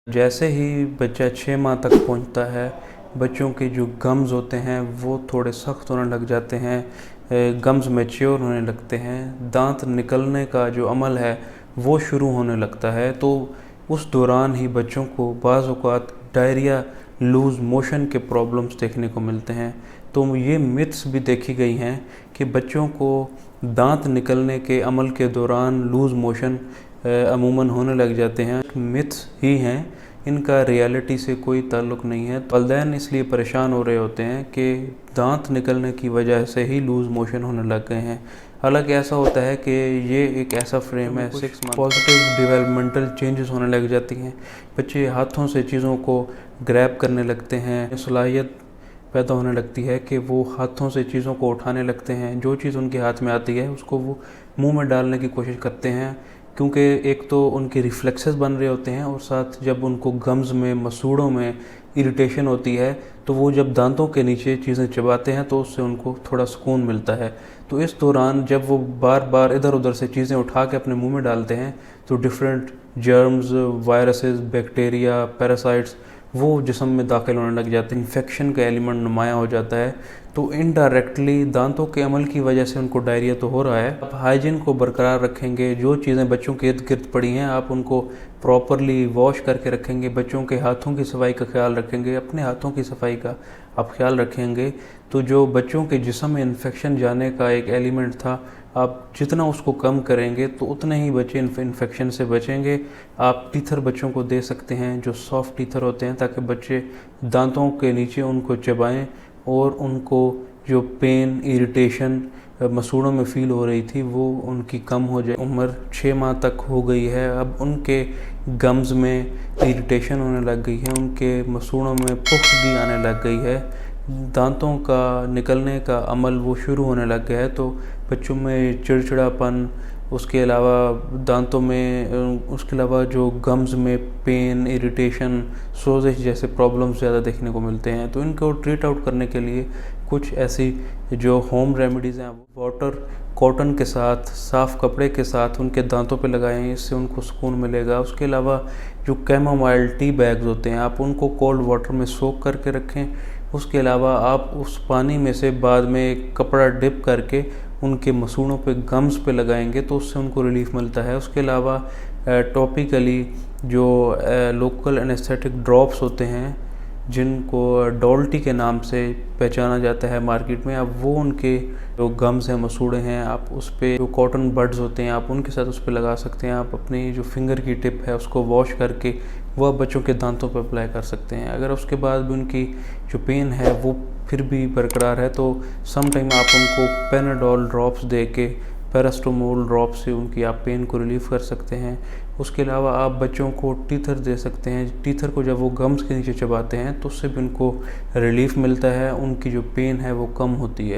जैसे ही बच्चा 6 माह तक पहुंचता है, बच्चों के जो गम्स होते हैं वो थोड़े सख्त होने लग जाते हैं, गम्स मैच्योर होने लगते हैं, दांत निकलने का जो अमल है वो शुरू होने लगता है। तो उस दौरान ही बच्चों को बाज़ औक़ात डायरिया, लूज़ मोशन के प्रॉब्लम्स देखने को मिलते हैं। तो ये मिथ्स भी देखी गई हैं कि बच्चों को दांत निकलने के अमल के दौरान लूज़ मोशन अमूमन होने लग जाते हैं। मिथ्स ही हैं, इनका रियलिटी से कोई ताल्लुक़ नहीं है। वालिदैन इसलिए परेशान हो रहे होते हैं कि दांत निकलने की वजह से ही लूज़ मोशन होने लग गए हैं। हालांकि ऐसा होता है कि ये एक ऐसा फ्रेम है, 6 मंथ पॉजिटिव डेवलपमेंटल चेंजेस होने लग जाती हैं। बच्चे हाथों से चीज़ों को ग्रैब करने लगते हैं, सलाहियत पैदा होने लगती है कि वो हाथों से चीज़ों को उठाने लगते हैं। जो चीज़ उनके हाथ में आती है उसको वो मुंह में डालने की कोशिश करते हैं, क्योंकि एक तो उनके रिफ्लेक्सेस बन रहे होते हैं और साथ जब उनको गम्स में, मसूड़ों में इरिटेशन होती है तो वो जब दांतों के नीचे चीज़ें चबाते हैं तो उससे उनको थोड़ा सुकून मिलता है। तो इस दौरान जब वो बार बार इधर उधर से चीज़ें उठा के अपने मुंह में डालते हैं तो different germs, viruses, bacteria, parasites वो जिस्म में दाखिल होने लग जाते हैं। इन्फेक्शन का एलिमेंट नुमायाँ हो जाता है। तो इनडायरेक्टली दांतों के अमल की वजह से उनको डायरिया तो हो रहा है। आप हाइजीन को बरकरार रखेंगे, जो चीज़ें बच्चों के इर्द गिर्द पड़ी हैं आप उनको प्रॉपरली वॉश करके रखेंगे, बच्चों के हाथों की सफाई का ख्याल रखेंगे, अपने हाथों की सफाई का आप ख्याल रखेंगे, तो जो बच्चों के जिस्म में इन्फेक्शन जाने का एक एलिमेंट था, आप जितना उसको कम करेंगे तो उतने ही बच्चे इन्फेक्शन से बचेंगे। आप टीथर बच्चों को दे सकते हैं जो सॉफ्ट टीथर होते हैं, ताकि बच्चे दांतों के नीचे उनको चबाएं और उनको जो पेन, इरिटेशन मसूड़ों में फ़ील हो रही थी वो उनकी कम हो जाए। उम्र 6 माह तक हो गई है, अब उनके गम्स में इरिटेशन होने लग गई है, उनके मसूड़ों में पुख्तगी आने लग गई है, दांतों का निकलने का अमल वो शुरू होने लग गया है। तो बच्चों में चिड़चिड़ापन, उसके अलावा दांतों में, उसके अलावा जो गम्स में पेन, इरिटेशन, सोजिश जैसे प्रॉब्लम्स ज़्यादा देखने को मिलते हैं। तो इनको ट्रीट आउट करने के लिए कुछ ऐसी जो होम रेमेडीज़ हैं, वाटर कॉटन के साथ, साफ़ कपड़े के साथ उनके दांतों पे लगाएं, इससे उनको सुकून मिलेगा। उसके अलावा जो कैमोमाइल टी बैग्स होते हैं आप उनको कोल्ड वाटर में सोक करके रखें। उसके अलावा आप उस पानी में से बाद में कपड़ा डिप करके उनके मसूड़ों पे, गम्स पे लगाएंगे तो उससे उनको रिलीफ मिलता है। उसके अलावा टॉपिकली जो लोकल एनेस्थेटिक ड्रॉप्स होते हैं जिनको डोल्टी के नाम से पहचाना जाता है मार्केट में, अब वो उनके जो गम्स हैं, मसूड़े हैं, आप उस पर जो कॉटन बड्स होते हैं आप उनके साथ उस पर लगा सकते हैं। आप अपनी जो फिंगर की टिप है उसको वॉश करके वो आप बच्चों के दांतों पर अप्लाई कर सकते हैं। अगर उसके बाद भी उनकी जो पेन है वो फिर भी बरकरार है तो सम टाइम आप उनको पेनाडोल ड्रॉप्स दे के, पैरास्टामोल ड्रॉप से उनकी आप पेन को रिलीफ़ कर सकते हैं। उसके अलावा आप बच्चों को टीथर दे सकते हैं। टीथर को जब वो गम्स के नीचे चबाते हैं तो उससे भी उनको रिलीफ़ मिलता है, उनकी जो पेन है वो कम होती है।